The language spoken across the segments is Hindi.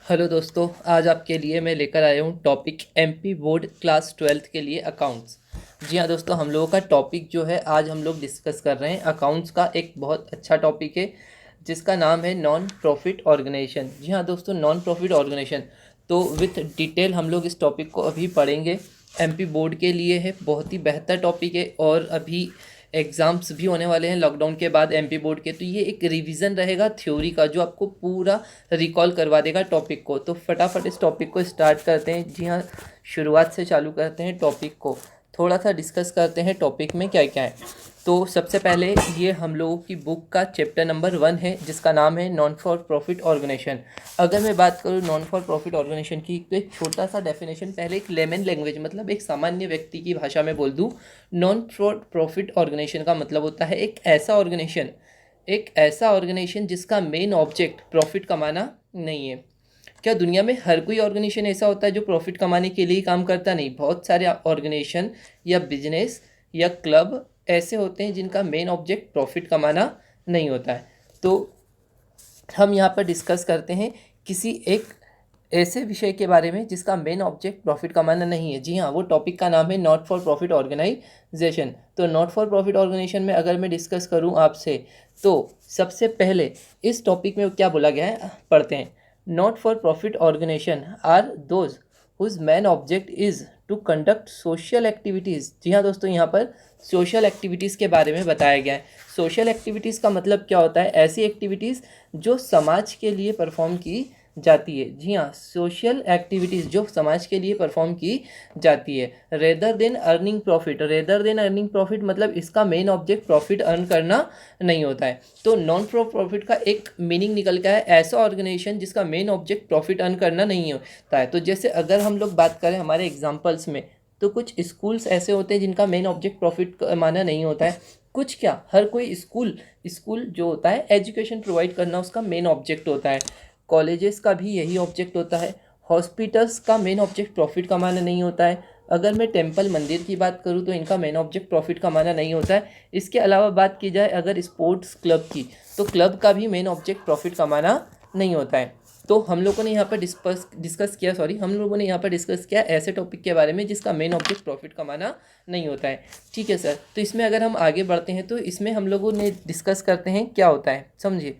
हेलो दोस्तों, आज आपके लिए मैं लेकर आया हूँ topic MP board class 12th के लिए अकाउंट्स। जी हाँ दोस्तों, हम लोगों का टॉपिक जो है आज हम लोग डिस्कस कर रहे हैं अकाउंट्स का एक बहुत अच्छा टॉपिक है जिसका नाम है नॉन प्रॉफिट ऑर्गेनाइजेशन। जी हाँ दोस्तों, नॉन प्रॉफिट ऑर्गेनाइजेशन तो विथ डिटेल हम लोग इस टॉपिक को अभी पढ़ेंगे। एमपी बोर्ड के लिए है, बहुत ही बेहतर टॉपिक है और अभी एग्ज़ाम्स भी होने वाले हैं लॉकडाउन के बाद एमपी बोर्ड के, तो ये एक रिवीजन रहेगा थ्योरी का जो आपको पूरा रिकॉल करवा देगा टॉपिक को। तो फटाफट इस टॉपिक को स्टार्ट करते हैं। जी हाँ, शुरुआत से चालू करते हैं टॉपिक को, थोड़ा सा डिस्कस करते हैं टॉपिक में क्या क्या है। तो सबसे पहले ये हम लोगों की बुक का चैप्टर नंबर 1 है जिसका नाम है नॉन फॉर प्रॉफिट ऑर्गेनाइजेशन। अगर मैं बात करूँ नॉन फॉर प्रॉफिट ऑर्गेनाइजेशन की तो एक छोटा सा डेफिनेशन पहले एक लेमन लैंग्वेज मतलब एक सामान्य व्यक्ति की भाषा में बोल दूँ। नॉन फॉर प्रॉफिट ऑर्गेनाइजेशन का मतलब होता है एक ऐसा ऑर्गेनाइजेशन जिसका मेन ऑब्जेक्ट प्रॉफिट कमाना नहीं है। क्या दुनिया में हर कोई ऑर्गेनाइजेशन ऐसा होता है जो प्रॉफिट कमाने के लिए ही काम करता? नहीं, बहुत सारे ऑर्गेनाइजेशन या बिजनेस या क्लब ऐसे होते हैं जिनका मेन ऑब्जेक्ट प्रॉफिट कमाना नहीं होता है। तो हम यहाँ पर डिस्कस करते हैं किसी एक ऐसे विषय के बारे में जिसका मेन ऑब्जेक्ट प्रॉफिट कमाना नहीं है। जी हाँ, वो टॉपिक का नाम है नॉट फॉर प्रॉफिट ऑर्गेनाइजेशन। तो नॉट फॉर प्रॉफिट ऑर्गेनाइजेशन में अगर मैं डिस्कस करूँ आपसे तो सबसे पहले इस टॉपिक में क्या बोला गया है पढ़ते हैं। Not for profit organisation are those whose main object is to conduct social activities. जी हाँ दोस्तों, यहाँ पर सोशल एक्टिविटीज़ के बारे में बताया गया है। सोशल एक्टिविटीज़ का मतलब क्या होता है? ऐसी एक्टिविटीज़ जो समाज के लिए परफॉर्म की जाती है। जी हाँ, सोशल एक्टिविटीज़ जो समाज के लिए परफॉर्म की जाती है। रेदर देन अर्निंग प्रॉफिट मतलब इसका मेन ऑब्जेक्ट प्रॉफिट अर्न करना नहीं होता है। तो नॉन फॉर प्रॉफिट का एक मीनिंग निकल का है ऐसा ऑर्गेनाइजेशन जिसका मेन ऑब्जेक्ट प्रॉफिट अर्न करना नहीं होता है। तो जैसे अगर हम लोग बात करें हमारे एग्जाम्पल्स में, तो कुछ स्कूल्स ऐसे होते हैं जिनका मेन ऑब्जेक्ट प्रॉफिट कमाना नहीं होता है। कुछ क्या, हर कोई स्कूल जो होता है एजुकेशन प्रोवाइड करना उसका मेन ऑब्जेक्ट होता है। कॉलेजेस का भी यही ऑब्जेक्ट होता है। हॉस्पिटल्स का मेन ऑब्जेक्ट प्रॉफिट कमाना नहीं होता है। अगर मैं टेंपल मंदिर की बात करूँ तो इनका मेन ऑब्जेक्ट प्रॉफिट कमाना नहीं होता है। इसके अलावा बात की जाए अगर स्पोर्ट्स क्लब की, तो क्लब का भी मेन ऑब्जेक्ट प्रॉफिट कमाना नहीं होता है। तो हम लोगों ने यहाँ पर हम लोगों ने यहाँ पर डिस्कस किया ऐसे टॉपिक के बारे में जिसका मेन ऑब्जेक्ट प्रॉफिट कमाना नहीं होता है। ठीक है सर, तो इसमें अगर हम आगे बढ़ते हैं तो इसमें हम लोगों ने डिस्कस करते हैं क्या होता है, समझिए।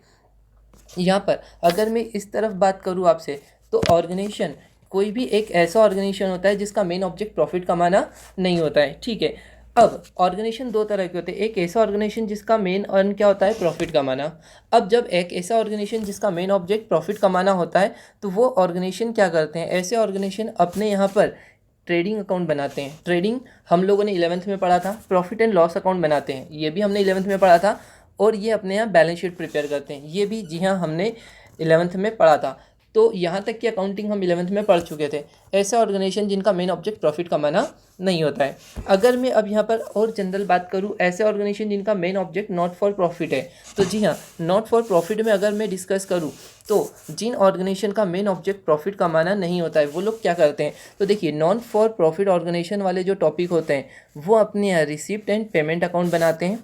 यहाँ पर अगर मैं इस तरफ बात करूँ आपसे तो ऑर्गेनाइजेशन कोई भी एक ऐसा ऑर्गेनाइजेशन होता है जिसका मेन ऑब्जेक्ट प्रॉफिट कमाना नहीं होता है। ठीक है, अब ऑर्गेनाइजेशन दो तरह के होते हैं। एक ऐसा ऑर्गेनाइजेशन जिसका मेन अर्न क्या होता है, प्रॉफिट कमाना। अब जब एक ऐसा ऑर्गेनाइजेशन जिसका मेन ऑब्जेक्ट प्रॉफिट कमाना होता है तो वो ऑर्गेनाइजेशन क्या करते हैं, ऐसे ऑर्गेनाइजेशन अपने यहाँ पर ट्रेडिंग अकाउंट बनाते हैं। ट्रेडिंग हम लोगों ने 11th में पढ़ा था। प्रॉफिट एंड लॉस अकाउंट बनाते हैं, ये भी हमने 11th में पढ़ा था। और ये अपने यहाँ बैलेंस शीट प्रिपेयर करते हैं, ये भी जी हाँ हमने 11th में पढ़ा था। तो यहाँ तक की अकाउंटिंग हम 11th में पढ़ चुके थे। ऐसे ऑर्गेनाइजेशन जिनका मेन ऑब्जेक्ट प्रॉफिट कमाना नहीं होता है। अगर मैं अब यहाँ पर और जनरल बात करूँ, ऐसे ऑर्गेनाइजेशन जिनका main object not for profit है, तो जी हाँ, नॉट फॉर प्रॉफिट में अगर मैं डिस्कस करूँ तो जिन ऑर्गेनाइजेशन का मेन ऑब्जेक्ट प्रॉफिट कमाना नहीं होता है वो लोग क्या करते हैं। तो देखिए, नॉन फॉर प्रॉफिट ऑर्गेनाइजेशन वाले जो टॉपिक होते हैं वो अपने यहाँ रिसिप्ट एंड पेमेंट अकाउंट बनाते हैं।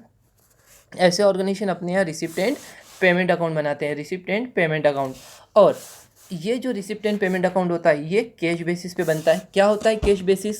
ऐसे ऑर्गेनाइजेशन अपने यहाँ रिसिप्ट एंड पेमेंट अकाउंट बनाते हैं, रिसिप्ट एंड पेमेंट अकाउंट। और ये जो रिसिप्ट एंड पेमेंट अकाउंट होता है ये कैश बेसिस पे बनता है। क्या होता है कैश बेसिस,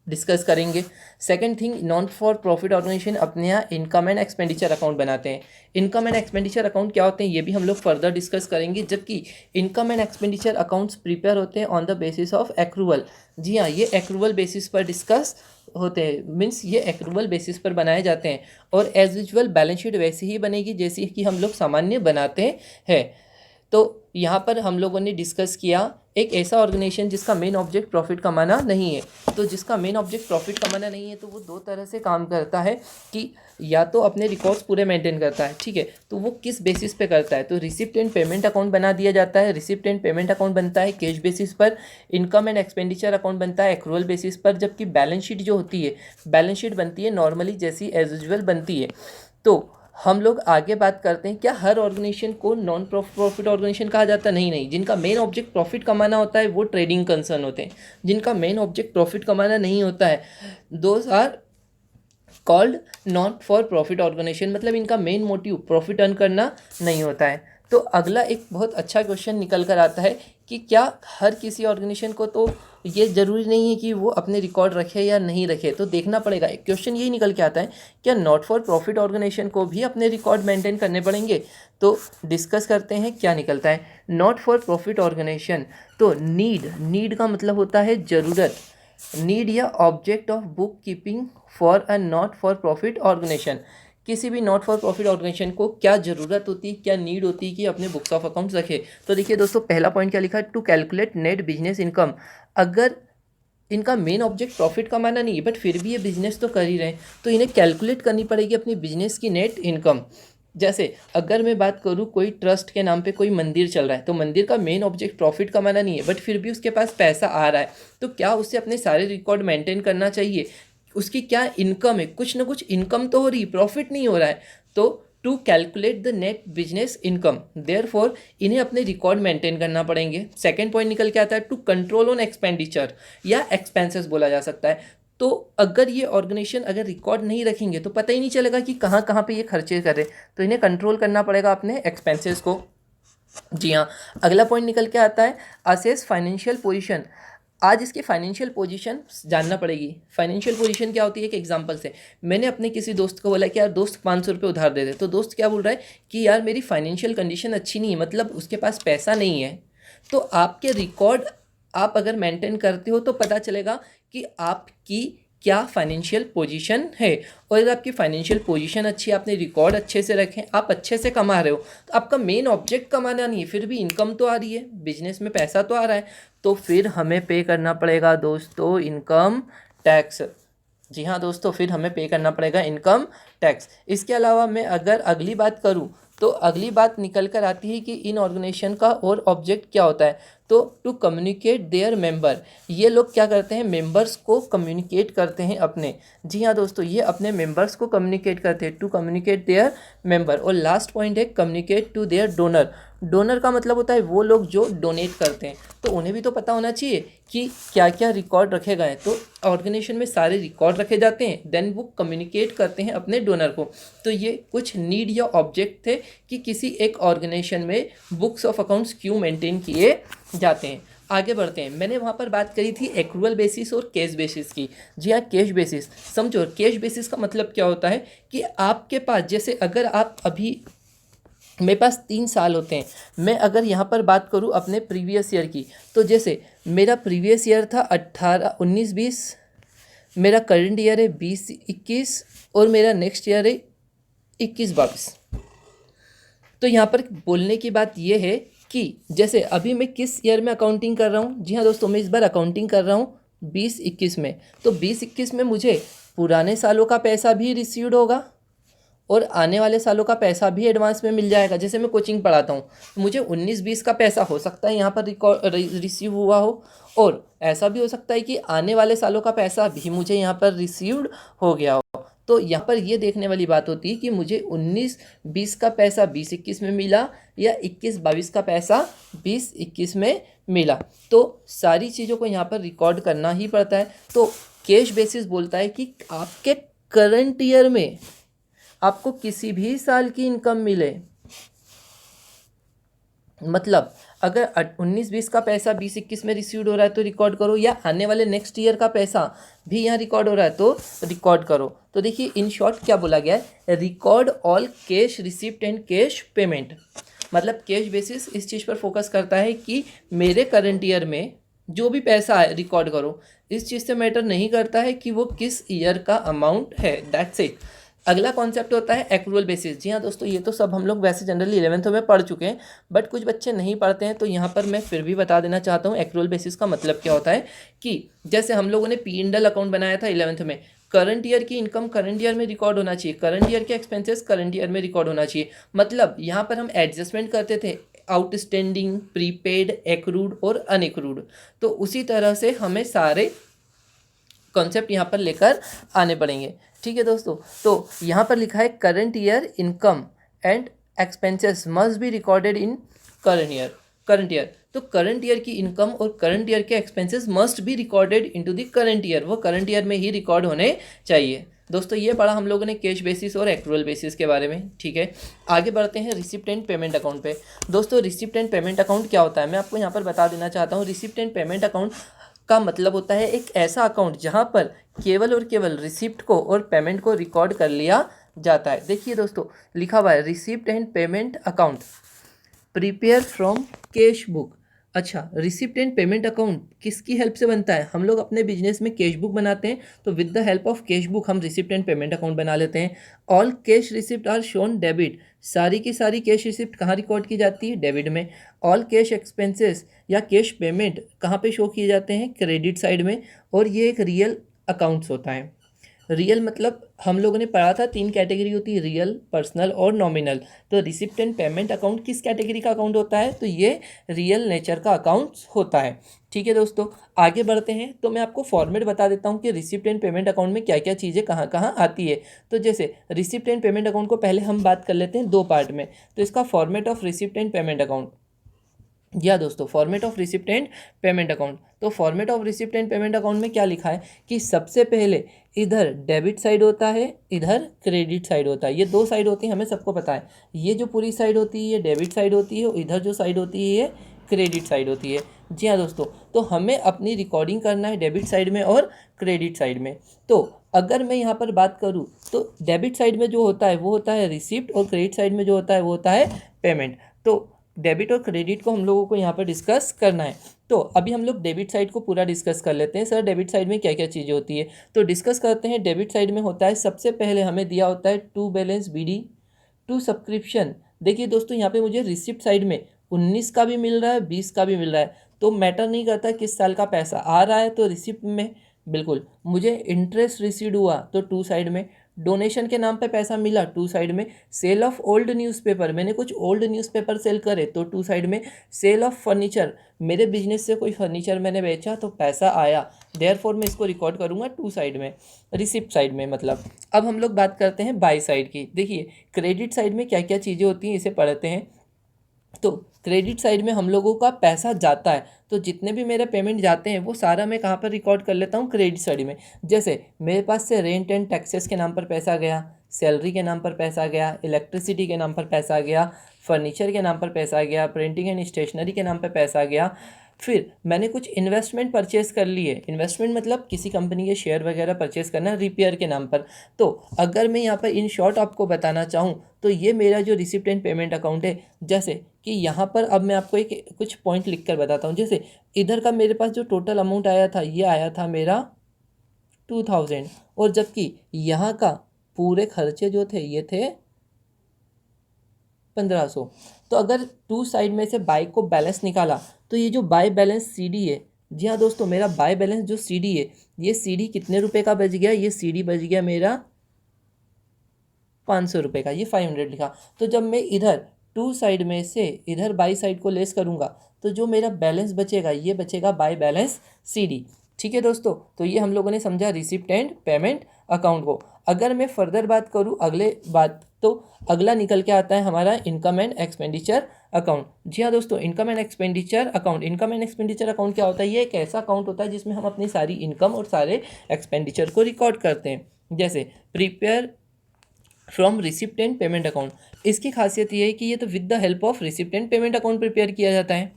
डिस्कस करेंगे। Second thing, non for profit organisation अपने यहाँ इनकम एंड एक्सपेंडिचर अकाउंट बनाते हैं। इनकम एंड एक्सपेंडिचर अकाउंट क्या होते हैं ये भी हम लोग फर्दर डिस्कस करेंगे। जबकि income and expenditure accounts prepare होते हैं on the basis of accrual. जी हाँ, ये एक्रूवल बेसिस पर डिस्कस होते हैं, मीन्स ये एक्रूवल बेसिस पर बनाए जाते हैं। और एज यूजुअल बैलेंस शीट वैसी ही बनेगी जैसी कि हम लोग सामान्य बनाते हैं। तो यहाँ पर हम लोगों ने डिस्कस किया एक ऐसा ऑर्गेनाइजेशन जिसका मेन ऑब्जेक्ट प्रॉफिट कमाना नहीं है। तो जिसका मेन ऑब्जेक्ट प्रॉफिट कमाना नहीं है तो वो दो तरह से काम करता है कि या तो अपने रिकॉर्ड्स पूरे मेंटेन करता है, ठीक है, तो वो किस बेसिस पे करता है। तो रिसिप्ट एंड पेमेंट अकाउंट बना दिया जाता है। रिसिप्ट एंड पेमेंट अकाउंट बनता है कैश बेसिस पर। इनकम एंड एक्सपेंडिचर अकाउंट बनता है एक्रूअल बेसिस पर। जबकि बैलेंस शीट जो होती है, बैलेंस शीट बनती है नॉर्मली जैसी एज यूजुअल बनती है। तो हम लोग आगे बात करते हैं, क्या हर ऑर्गेनाइजेशन को नॉन प्रॉफिट ऑर्गेनाइजेशन कहा जाता है? नहीं, जिनका मेन ऑब्जेक्ट प्रॉफिट कमाना होता है वो ट्रेडिंग कंसर्न होते हैं। जिनका मेन ऑब्जेक्ट प्रॉफिट कमाना नहीं होता है those are called not for profit organisation, मतलब इनका मेन मोटिव प्रॉफिट अर्न करना नहीं होता है। तो अगला एक बहुत अच्छा क्वेश्चन निकल कर आता है कि क्या हर किसी ऑर्गेनाइजेशन को तो ये ज़रूरी नहीं है कि वो अपने रिकॉर्ड रखे या नहीं रखे, तो देखना पड़ेगा। एक क्वेश्चन यही निकल के आता है, क्या नॉट फॉर प्रॉफिट ऑर्गेनाइजेशन को भी अपने रिकॉर्ड मेंटेन करने पड़ेंगे? तो डिस्कस करते हैं क्या निकलता है। नॉट फॉर प्रॉफिट ऑर्गेनाइजेशन, तो नीड का मतलब होता है ज़रूरत, नीड या object of book keeping for a not for profit organisation. किसी भी नॉट फॉर प्रॉफिट ऑर्गेनाइजेशन को क्या ज़रूरत होती है, क्या नीड होती है कि अपने बुक्स ऑफ अकाउंट्स रखे? तो देखिए दोस्तों, पहला पॉइंट क्या लिखा है, to calculate net business income. अगर इनका मेन ऑब्जेक्ट प्रॉफिट कमाना नहीं है बट फिर भी ये बिजनेस तो कर ही रहे हैं, तो इन्हें कैलकुलेट करनी पड़ेगी अपनी बिजनेस की नेट इनकम। जैसे अगर मैं बात करूँ, कोई ट्रस्ट के नाम पे कोई मंदिर चल रहा है, तो मंदिर का मेन ऑब्जेक्ट प्रॉफिट कमाना नहीं है बट फिर भी उसके पास पैसा आ रहा है, तो क्या उसे अपने सारे रिकॉर्ड मेंटेन करना चाहिए? उसकी क्या इनकम है, कुछ ना कुछ इनकम तो हो रही, प्रॉफिट नहीं हो रहा है। तो to calculate the net business income, therefore इन्हें अपने रिकॉर्ड मेंटेन करना पड़ेंगे। सेकंड पॉइंट निकल के आता है, टू कंट्रोल ऑन एक्सपेंडिचर या एक्सपेंसेस बोला जा सकता है। तो अगर ये ऑर्गेनाइजेशन अगर रिकॉर्ड नहीं रखेंगे तो पता ही नहीं चलेगा कि कहाँ कहाँ पे ये खर्चे कर रहे, तो इन्हें कंट्रोल करना पड़ेगा अपने एक्सपेंसेस को। जी हाँ, अगला पॉइंट निकल के आता है, असेस फाइनेंशियल पोजीशन। आज इसकी फाइनेंशियल पोजीशन जानना पड़ेगी। फाइनेंशियल पोजीशन क्या होती है, एक एग्जांपल से मैंने अपने किसी दोस्त को बोला कि यार दोस्त 500 रुपये उधार दे दे, तो दोस्त क्या बोल रहा है कि यार मेरी फाइनेंशियल कंडीशन अच्छी नहीं है, मतलब उसके पास पैसा नहीं है। तो आपके रिकॉर्ड आप अगर मेंटेन करते हो तो पता चलेगा कि आपकी क्या फाइनेंशियल पोजीशन है। और अगर आपकी फाइनेंशियल पोजीशन अच्छी है, आपने रिकॉर्ड अच्छे से रखें, आप अच्छे से कमा रहे हो, तो आपका मेन ऑब्जेक्ट कमाना नहीं है, फिर भी इनकम तो आ रही है, बिजनेस में पैसा तो आ रहा है, तो फिर हमें पे करना पड़ेगा दोस्तों इनकम टैक्स। जी हाँ दोस्तों, फिर हमें पे करना पड़ेगा इनकम टैक्स। इसके अलावा मैं अगर अगली बात करूँ, तो अगली बात निकल कर आती है कि इन ऑर्गेनाइजेशन का और ऑब्जेक्ट क्या होता है, तो टू कम्युनिकेट देयर मेंबर। ये लोग क्या करते हैं, मेंबर्स को कम्युनिकेट करते हैं अपने। जी हाँ दोस्तों, ये अपने मेंबर्स को कम्युनिकेट करते हैं, टू कम्युनिकेट देयर मेंबर। और लास्ट पॉइंट है, communicate to their donor. Donor का मतलब होता है वो लोग जो डोनेट करते हैं, तो उन्हें भी तो पता होना चाहिए कि क्या क्या रिकॉर्ड रखे गए हैं। तो ऑर्गेनाइजेशन में सारे रिकॉर्ड रखे जाते हैं, देन वो कम्युनिकेट करते हैं अपने डोनर को। तो ये कुछ नीड या ऑब्जेक्ट थे कि किसी एक ऑर्गेनाइजेशन में बुक्स ऑफ अकाउंट्स क्यों मेंटेन किए जाते हैं। आगे बढ़ते हैं। मैंने वहाँ पर बात करी थी एक्रूअल बेसिस और कैश बेसिस की। जी हाँ, कैश बेसिस समझो। कैश बेसिस का मतलब क्या होता है कि आपके पास, जैसे अगर आप अभी, मेरे पास 3 साल होते हैं, मैं अगर यहाँ पर बात करूँ अपने प्रीवियस ईयर की, तो जैसे मेरा प्रीवियस ईयर था 19-20, मेरा करंट ईयर है 20-21 और मेरा नेक्स्ट ईयर है 21-22। तो यहाँ पर बोलने की बात यह है कि जैसे अभी मैं किस ईयर में अकाउंटिंग कर रहा हूँ। जी हाँ दोस्तों, मैं इस बार अकाउंटिंग कर रहा हूँ 20-21 में। तो 20-21 में मुझे पुराने सालों का पैसा भी रिसीव्ड होगा और आने वाले सालों का पैसा भी एडवांस में मिल जाएगा। जैसे मैं कोचिंग पढ़ाता हूँ, तो मुझे 19-20 का पैसा हो सकता है यहाँ पर रिसीव हुआ हो, और ऐसा भी हो सकता है कि आने वाले सालों का पैसा भी मुझे यहाँ पर रिसीव्ड हो गया हो। तो यहाँ पर ये देखने वाली बात होती है कि मुझे 19-20 का पैसा 20-21 में मिला या 21-22 का पैसा 20-21 में मिला। तो सारी चीज़ों को यहाँ पर रिकॉर्ड करना ही पड़ता है। तो कैश बेसिस बोलता है कि आपके करंट ईयर में आपको किसी भी साल की इनकम मिले, मतलब अगर 19-20 का पैसा 20-21 में रिसीव्ड हो रहा है तो रिकॉर्ड करो, या आने वाले नेक्स्ट ईयर का पैसा भी यहाँ रिकॉर्ड हो रहा है तो रिकॉर्ड करो। तो देखिए इन शॉर्ट क्या बोला गया है, record all cash receipt and cash payment. मतलब कैश बेसिस इस चीज़ पर फोकस करता है कि मेरे करंट ईयर में जो भी पैसा है रिकॉर्ड करो। इस चीज़ से मैटर नहीं करता है कि वो किस ईयर का अमाउंट है, दैट्स इट। अगला कॉन्सेप्ट होता है एक्रूअल बेसिस। जी हाँ दोस्तों, ये तो सब हम लोग वैसे जनरली 11th में पढ़ चुके हैं, बट कुछ बच्चे नहीं पढ़ते हैं, तो यहाँ पर मैं फिर भी बता देना चाहता हूँ एक्रूअल बेसिस का मतलब क्या होता है। कि जैसे हम लोगों ने P&L अकाउंट बनाया था 11th में, करंट ईयर की इनकम करंट ईयर में रिकॉर्ड होना चाहिए, करंट ईयर के एक्सपेंसेस करंट ईयर में रिकॉर्ड होना चाहिए। मतलब यहाँ पर हम एडजस्टमेंट करते थे आउटस्टैंडिंग, प्रीपेड, एक्रूड और अनएक्रूड। तो उसी तरह से हमें सारे कॉन्सेप्ट यहाँ पर लेकर आने पड़ेंगे। ठीक है दोस्तों, तो यहाँ पर लिखा है current year income and expenses must be recorded in current year. तो करंट ईयर की इनकम और करंट ईयर के expenses must be recorded into the current year, वो करंट ईयर में ही रिकॉर्ड होने चाहिए। दोस्तों ये पढ़ा हम लोगों ने कैश बेसिस और एक्रूअल बेसिस के बारे में, ठीक है। आगे बढ़ते हैं रिसिप्ट एंड पेमेंट अकाउंट पे। दोस्तों रिसिप्ट एंड पेमेंट अकाउंट क्या होता है, मैं आपको यहाँ पर बता देना चाहता हूँ। रिसिप्ट एंड पेमेंट अकाउंट का मतलब होता है एक ऐसा अकाउंट जहाँ पर केवल और केवल रिसिप्ट को और पेमेंट को रिकॉर्ड कर लिया जाता है। देखिए दोस्तों लिखा हुआ है receipt and payment account prepare from cash book. अच्छा, रिसिप्ट एंड पेमेंट अकाउंट किसकी हेल्प से बनता है? हम लोग अपने बिजनेस में कैश बुक बनाते हैं, तो with the help of cash book हम रिसिप्ट एंड पेमेंट अकाउंट बना लेते हैं। All cash receipt are shown debit. सारी की सारी कैश रिसिप्ट कहाँ रिकॉर्ड की जाती है? डेबिट में। ऑल कैश एक्सपेंसेस या कैश पेमेंट कहाँ पे शो किए जाते हैं? क्रेडिट साइड में। और ये एक रियल अकाउंट्स होता है। रियल मतलब हम लोगों ने पढ़ा था 3 कैटेगरी होती है, रियल, पर्सनल और नॉमिनल। तो रिसिप्ट एंड पेमेंट अकाउंट किस कैटेगरी का अकाउंट होता है? तो ये रियल नेचर का अकाउंट्स होता है, ठीक है दोस्तों। आगे बढ़ते हैं तो मैं आपको फॉर्मेट बता देता हूँ कि रिसिप्ट एंड पेमेंट अकाउंट में क्या क्या चीज़ें कहाँ कहाँ आती है। तो जैसे रिसिप्ट एंड पेमेंट अकाउंट को पहले हम बात कर लेते हैं 2 पार्ट में। तो इसका format of receipt and payment account, या दोस्तों format of receipt and payment account. तो format of receipt and payment account में क्या लिखा है कि सबसे पहले इधर डेबिट साइड होता है, इधर क्रेडिट साइड होता है। ये 2 साइड होती है, हमें सबको पता है। ये जो पूरी साइड होती है ये डेबिट साइड होती है, और इधर जो साइड होती है ये क्रेडिट साइड होती है। जी हाँ दोस्तों, तो हमें अपनी रिकॉर्डिंग करना है डेबिट साइड में और क्रेडिट साइड में। तो अगर मैं यहाँ पर बात करूँ तो डेबिट साइड में जो होता है वो होता है रिसिप्ट, और क्रेडिट साइड में जो होता है वो होता है पेमेंट। तो डेबिट और क्रेडिट को हम लोगों को यहाँ पर डिस्कस करना है। तो अभी हम लोग डेबिट साइड को पूरा डिस्कस कर लेते हैं। सर डेबिट साइड में क्या क्या चीज़ें होती है, तो डिस्कस करते हैं। डेबिट साइड में होता है सबसे पहले हमें दिया होता है to balance BD, to subscription. देखिए दोस्तों यहाँ पे मुझे रिसिप्ट साइड में 19 का भी मिल रहा है, 20 का भी मिल रहा है, तो मैटर नहीं करता किस साल का पैसा आ रहा है। तो रिसिप्ट में बिल्कुल मुझे इंटरेस्ट रिसीव हुआ तो टू साइड में, डोनेशन के नाम पे पैसा मिला टू साइड में, सेल ऑफ ओल्ड न्यूज़पेपर, मैंने कुछ ओल्ड न्यूज़पेपर सेल करे तो टू साइड में, सेल ऑफ फर्नीचर, मेरे बिजनेस से कोई फर्नीचर मैंने बेचा तो पैसा आया, देयरफॉर मैं इसको रिकॉर्ड करूँगा टू साइड में, रिसिप्ट साइड में मतलब। अब हम लोग बात करते हैं बाई साइड की। देखिए क्रेडिट साइड में क्या क्या चीज़ें होती हैं इसे पढ़ते हैं। तो क्रेडिट साइड में हम लोगों का पैसा जाता है, तो जितने भी मेरे पेमेंट जाते हैं वो सारा मैं कहाँ पर रिकॉर्ड कर लेता हूँ? क्रेडिट साइड में। जैसे मेरे पास से रेंट एंड टैक्सेस के नाम पर पैसा गया, सैलरी के नाम पर पैसा गया, इलेक्ट्रिसिटी के नाम पर पैसा गया, फर्नीचर के नाम पर पैसा गया, प्रिंटिंग एंड स्टेशनरी के नाम पर पैसा गया। फिर मैंने कुछ इन्वेस्टमेंट परचेस कर लिए, इन्वेस्टमेंट मतलब किसी कंपनी के शेयर वगैरह परचेस करना रिपेयर के नाम पर। तो अगर मैं यहाँ पर इन शॉर्ट आपको बताना चाहूँ तो ये मेरा जो रिसिप्ट एंड पेमेंट अकाउंट है। जैसे कि यहाँ पर अब मैं आपको एक कुछ पॉइंट लिख कर बताता हूँ। जैसे इधर का मेरे पास जो टोटल अमाउंट आया था ये आया था मेरा 2000, और जबकि यहाँ का पूरे खर्चे जो थे ये थे 1500। तो अगर टू साइड में से बाय को बैलेंस निकाला तो ये जो बाय बैलेंस सीडी है, जी हाँ दोस्तों मेरा बाय बैलेंस जो सीडी है, ये सीडी कितने रुपए का बच गया? ये सीडी बच गया मेरा 500 रुपये का, ये 500 लिखा। तो जब मैं इधर टू साइड में से इधर बाई साइड को लेस करूँगा तो जो मेरा बैलेंस बचेगा ये बचेगा बाय बैलेंस सीडी, ठीक है दोस्तों। तो ये हम लोगों ने समझा रिसिप्ट एंड पेमेंट अकाउंट को। अगर मैं फर्दर बात करूँ अगले बात, तो अगला निकल के आता है हमारा इनकम एंड एक्सपेंडिचर अकाउंट। जी हाँ दोस्तों, income and expenditure account, income and expenditure account क्या होता है? ये एक ऐसा अकाउंट होता है जिसमें हम अपनी सारी इनकम और सारे एक्सपेंडिचर को रिकॉर्ड करते हैं। जैसे prepare from receipt and payment account, इसकी खासियत ये है कि ये तो with the help of receipt and payment account prepare किया जाता है।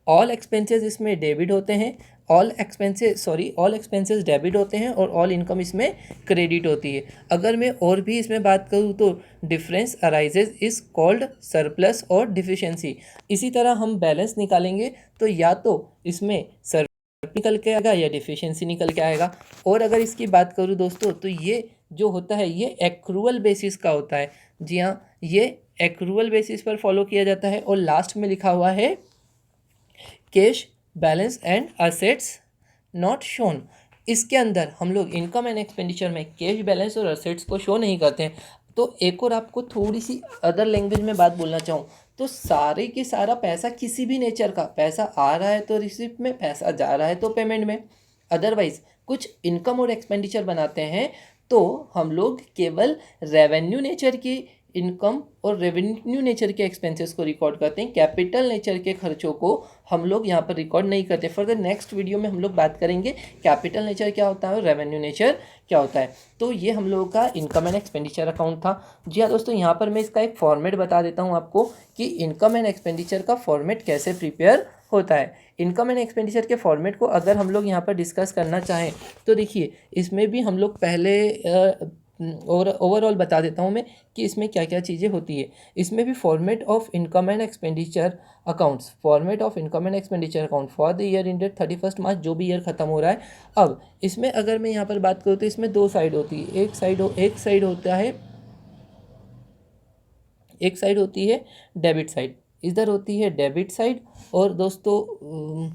ऑल एक्सपेंसेस इसमें डेबिट होते हैं, ऑल एक्सपेंसेस डेबिट होते हैं, और ऑल इनकम इसमें क्रेडिट होती है। अगर मैं और भी इसमें बात करूँ तो difference arises is called surplus और डिफिशिएंसी। इसी तरह हम बैलेंस निकालेंगे तो या तो इसमें निकल के आएगा या डिफिशिएंसी निकल के आएगा। और अगर इसकी बात करूँ दोस्तों तो ये जो होता है ये एक्रूअल बेसिस का होता है। जी हाँ, ये एक्रूअल बेसिस पर फॉलो किया जाता है। और लास्ट में लिखा हुआ है cash balance and assets not shown. इसके अंदर हम लोग इनकम एंड एक्सपेंडिचर में कैश बैलेंस और असेट्स को शो नहीं करते हैं। तो एक और आपको थोड़ी सी अदर लैंग्वेज में बात बोलना चाहूँ तो सारे के सारा पैसा किसी भी नेचर का पैसा आ रहा है तो रिसिप्ट में, पैसा जा रहा है तो पेमेंट में। अदरवाइज कुछ इनकम और एक्सपेंडिचर बनाते हैं तो हम लोग केवल रेवेन्यू नेचर की इनकम और रेवेन्यू नेचर के एक्सपेंसेस को रिकॉर्ड करते हैं, कैपिटल नेचर के खर्चों को हम लोग यहाँ पर रिकॉर्ड नहीं करते। फर्दर नेक्स्ट वीडियो में हम लोग बात करेंगे कैपिटल नेचर क्या होता है और रेवेन्यू नेचर क्या होता है। तो ये हम लोगों का इनकम एंड एक्सपेंडिचर अकाउंट था। जी हाँ दोस्तों, यहाँ पर मैं इसका एक फॉर्मेट बता देता हूँ आपको कि इनकम एंड एक्सपेंडिचर का फॉर्मेट कैसे प्रिपेयर होता है। इनकम एंड एक्सपेंडिचर के फॉर्मेट को अगर हम लोग यहाँ पर डिस्कस करना चाहें तो देखिए, इसमें भी हम लोग पहले और ओवरऑल बता देता हूँ मैं कि इसमें क्या क्या चीज़ें होती है। इसमें भी format of income and expenditure accounts, format of income and expenditure account for the year ended 31 मार्च, जो भी ईयर ख़त्म हो रहा है। अब इसमें अगर मैं यहाँ पर बात करूँ तो इसमें दो साइड होती है। एक साइड होती है डेबिट साइड, इधर होती है डेबिट साइड, और दोस्तों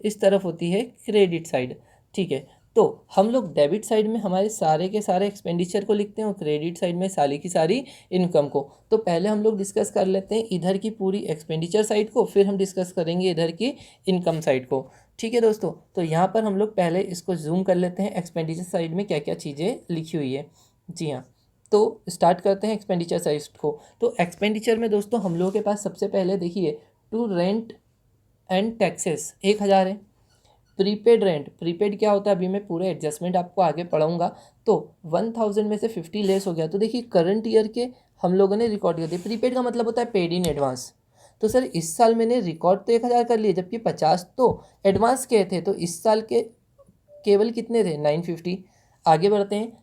इस तरफ होती है क्रेडिट साइड। ठीक है, तो हम लोग डेबिट साइड में हमारे सारे के सारे एक्सपेंडिचर को लिखते हैं और क्रेडिट साइड में सारी की सारी इनकम को। तो पहले हम लोग डिस्कस कर लेते हैं इधर की पूरी एक्सपेंडिचर साइड को, फिर हम डिस्कस करेंगे इधर की इनकम साइड को। ठीक है दोस्तों, तो यहाँ पर हम लोग पहले इसको जूम कर लेते हैं, एक्सपेंडिचर साइड में क्या क्या चीज़ें लिखी हुई है। जी हाँ, तो स्टार्ट करते हैं एक्सपेंडिचर साइड को। तो एक्सपेंडिचर में दोस्तों हम लोगों के पास सबसे पहले देखिए, टू रेंट एंड टैक्सेस 1000 है। प्रीपेड रेंट, प्रीपेड क्या होता है अभी मैं पूरे एडजस्टमेंट आपको आगे पढ़ाऊंगा। तो 1000 में से 50 लेस हो गया, तो देखिए करंट ईयर के हम लोगों ने रिकॉर्ड कर दिया। प्रीपेड का मतलब होता है पेड इन एडवांस। तो सर इस साल मैंने रिकॉर्ड तो 1000 कर लिए, जबकि 50 तो एडवांस के थे, तो इस साल के केवल कितने थे? 950। आगे बढ़ते हैं,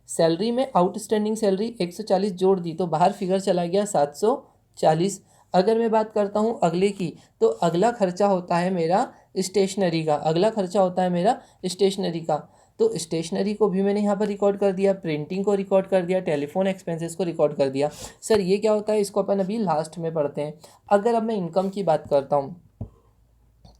सैलरी में आउटस्टैंडिंग सैलरी 140 जोड़ दी, तो बाहर फिगर चला गया 740। अगर मैं बात करता हूँ अगले की, तो अगला खर्चा होता है मेरा स्टेशनरी का, तो स्टेशनरी को भी मैंने यहाँ पर रिकॉर्ड कर दिया, प्रिंटिंग को रिकॉर्ड कर दिया, टेलीफोन एक्सपेंसेस को रिकॉर्ड कर दिया। सर ये क्या होता है, इसको अपन अभी लास्ट में पढ़ते हैं। अगर अब मैं इनकम की बात करता हूँ,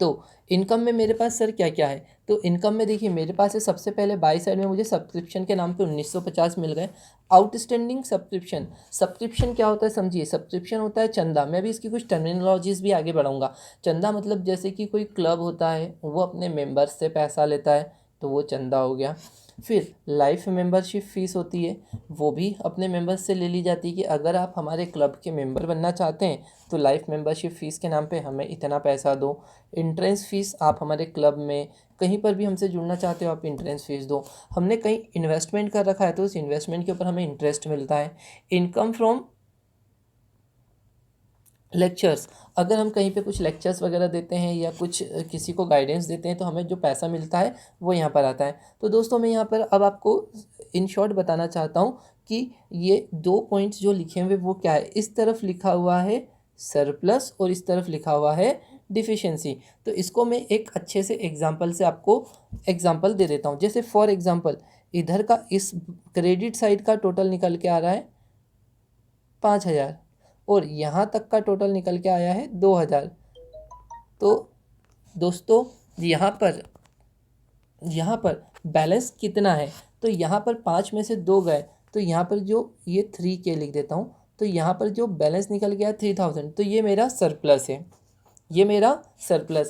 तो इनकम में मेरे पास सर क्या क्या है, तो इनकम में देखिए मेरे पास है सबसे पहले बाई साइड में मुझे सब्सक्रिप्शन के नाम पे 1950 मिल गए। आउटस्टैंडिंग सब्सक्रिप्शन क्या होता है समझिए, सब्सक्रिप्शन होता है चंदा। मैं भी इसकी कुछ टर्मिनोलॉजीज भी आगे बढ़ाऊंगा। चंदा मतलब जैसे कि कोई क्लब होता है, वो अपने मेंबर्स से पैसा लेता है, तो वो चंदा हो गया। फिर लाइफ मेंबरशिप फ़ीस होती है, वो भी अपने मेंबर्स से ले ली जाती है कि अगर आप हमारे क्लब के मेंबर बनना चाहते हैं तो लाइफ मेंबरशिप फ़ीस के नाम पे हमें इतना पैसा दो। एंट्रेंस फ़ीस, आप हमारे क्लब में कहीं पर भी हमसे जुड़ना चाहते हो आप एंट्रेंस फ़ीस दो। हमने कहीं इन्वेस्टमेंट कर रखा है तो उस इन्वेस्टमेंट के ऊपर हमें इंटरेस्ट मिलता है। इनकम फ्रॉम लेक्चर्स, अगर हम कहीं पे कुछ लेक्चर्स वगैरह देते हैं या कुछ किसी को गाइडेंस देते हैं तो हमें जो पैसा मिलता है वो यहाँ पर आता है। तो दोस्तों मैं यहाँ पर अब आपको इन शॉर्ट बताना चाहता हूँ कि ये दो पॉइंट्स जो लिखे हुए वो क्या है। इस तरफ लिखा हुआ है सरप्लस और इस तरफ लिखा हुआ है डिफिशिएंसी। तो इसको मैं एक अच्छे से एग्जांपल से आपको एग्जांपल दे देता हूँ। जैसे फॉर एग्जांपल इधर का इस क्रेडिट साइड का टोटल निकल के आ रहा है 5000 और यहाँ तक का टोटल निकल के आया है 2000। तो दोस्तों यहाँ पर बैलेंस कितना है, तो यहाँ पर 5 में से 2 गए, तो यहाँ पर जो ये 3K लिख देता हूँ, तो यहाँ पर जो बैलेंस निकल गया 3000, तो ये मेरा सरप्लस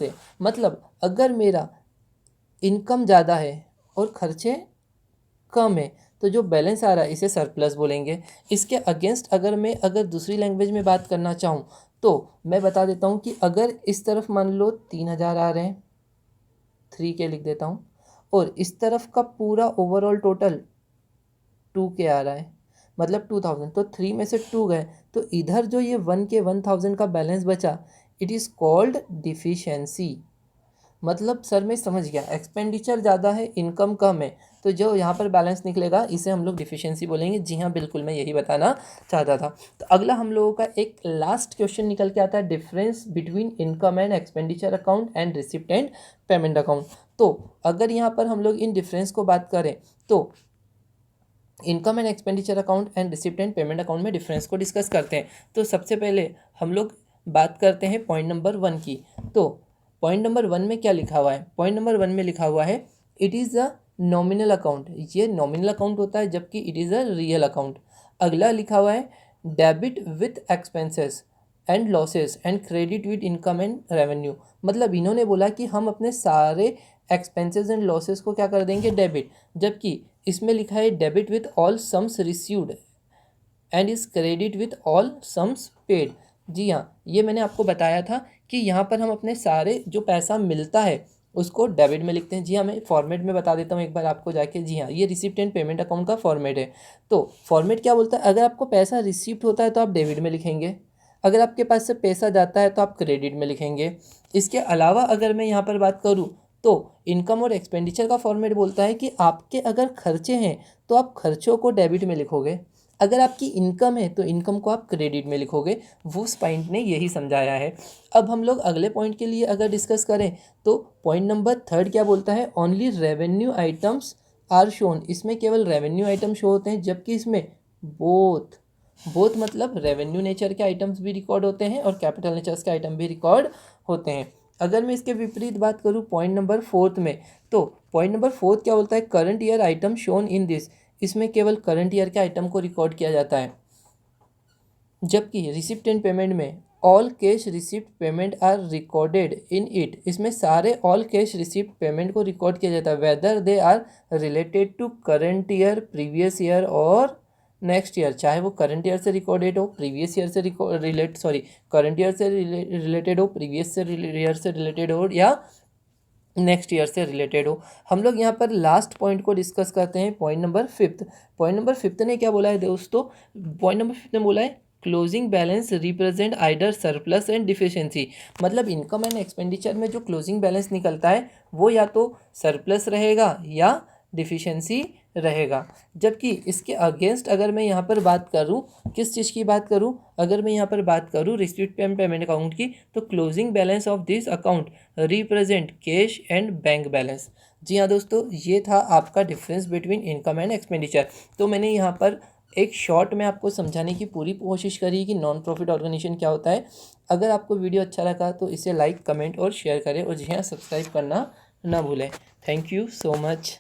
है। मतलब अगर मेरा इनकम ज़्यादा है और खर्चे कम है तो जो बैलेंस आ रहा है इसे सरप्लस बोलेंगे। इसके अगेंस्ट अगर दूसरी लैंग्वेज में बात करना चाहूँ तो मैं बता देता हूँ कि अगर इस तरफ मान लो 3000 आ रहे हैं, 3K लिख देता हूँ, और इस तरफ का पूरा ओवरऑल टोटल 2K आ रहा है, मतलब 2000, तो 3 में से 2 गए, तो इधर जो ये 1K 1000 का बैलेंस बचा, इट इज़ कॉल्ड डिफिशिएंसी। मतलब सर मैं समझ गया, एक्सपेंडिचर ज़्यादा है इनकम कम है, तो जो यहाँ पर बैलेंस निकलेगा इसे हम लोग डिफिशिएंसी बोलेंगे। जी हाँ बिल्कुल, मैं यही बताना चाहता था। तो अगला हम लोगों का एक लास्ट क्वेश्चन निकल के आता है, difference between income and expenditure account and receipt and payment account. तो अगर यहाँ पर हम लोग इन डिफरेंस को बात करें तो income and expenditure account and receipt and payment account में डिफरेंस को डिस्कस करते हैं। तो सबसे पहले हम लोग बात करते हैं पॉइंट नंबर 1 की। तो पॉइंट नंबर 1 में क्या लिखा हुआ है, पॉइंट नंबर 1 में लिखा हुआ है it is a nominal account. ये नॉमिनल अकाउंट होता है जबकि it is a real account. अगला लिखा हुआ है debit with expenses and losses and credit with income and revenue. मतलब इन्होंने बोला कि हम अपने सारे एक्सपेंसेस एंड लॉसेस को क्या कर देंगे, डेबिट, जबकि इसमें लिखा है debit with all sums received and is credit with all sums paid. जी हाँ, ये मैंने आपको बताया था कि यहाँ पर हम अपने सारे जो पैसा मिलता है उसको डेबिट में लिखते हैं। जी हाँ, मैं फॉर्मेट में बता देता हूँ एक बार आपको जाके। जी हाँ, ये रिसिप्ट एंड पेमेंट अकाउंट का फॉर्मेट है। तो फॉर्मेट क्या बोलता है, अगर आपको पैसा रिसिप्ट होता है तो आप डेबिट में लिखेंगे, अगर आपके पास से पैसा जाता है तो आप क्रेडिट में लिखेंगे। इसके अलावा अगर मैं यहाँ पर बात करूँ तो इनकम और एक्सपेंडिचर का फॉर्मेट बोलता है कि आपके अगर खर्चे हैं तो आप खर्चों को डेबिट में लिखोगे, अगर आपकी इनकम है तो इनकम को आप क्रेडिट में लिखोगे। वो पॉइंट ने यही समझाया है। अब हम लोग अगले पॉइंट के लिए अगर डिस्कस करें तो पॉइंट नंबर 3 क्या बोलता है, only revenue items are shown. इसमें केवल रेवेन्यू आइटम शो होते हैं, जबकि इसमें बोथ बोथ मतलब रेवेन्यू नेचर के आइटम्स भी रिकॉर्ड होते हैं और कैपिटल नेचर्स के आइटम भी रिकॉर्ड होते हैं। अगर मैं इसके विपरीत बात करूँ पॉइंट नंबर 4 में, तो पॉइंट नंबर 4 क्या बोलता है, current year item shown in this. इसमें केवल करंट ईयर के आइटम को रिकॉर्ड किया जाता है, जबकि रिसिप्ट एंड पेमेंट में all cash receipt payment are recorded in it. इसमें सारे ऑल कैश रिसिप्ट पेमेंट को रिकॉर्ड किया जाता है, whether they are related to current year, previous year और नेक्स्ट ईयर। चाहे वो करंट ईयर से रिकॉर्डेड हो, प्रीवियस ईयर से करंट ईयर से रिलेटेड हो, प्रीवियस ईयर से रिलेटेड हो या नेक्स्ट ईयर से रिलेटेड हो। हम लोग यहाँ पर लास्ट पॉइंट को डिस्कस करते हैं, पॉइंट नंबर 5। पॉइंट नंबर 5 ने क्या बोला है दोस्तों, पॉइंट नंबर 5 ने बोला है closing balance represent either surplus and deficiency. मतलब इनकम एंड एक्सपेंडिचर में जो क्लोजिंग बैलेंस निकलता है वो या तो सरप्लस रहेगा या डिफिशिएंसी रहेगा। जबकि इसके अगेंस्ट अगर मैं यहाँ पर बात करूँ, किस चीज़ की बात करूँ, अगर मैं यहाँ पर बात करूँ रिसिप्ट एंड पेमेंट अकाउंट की, तो closing balance of this account represent cash and bank balance. जी हाँ दोस्तों, ये था आपका difference between income and expenditure. तो मैंने यहाँ पर एक शॉर्ट में आपको समझाने की पूरी कोशिश करी कि नॉन प्रॉफिट ऑर्गेनाइजेशन क्या होता है। अगर आपको वीडियो अच्छा लगा तो इसे लाइक, कमेंट और शेयर करें, और जी हाँ, सब्सक्राइब करना ना भूलें। Thank you so much.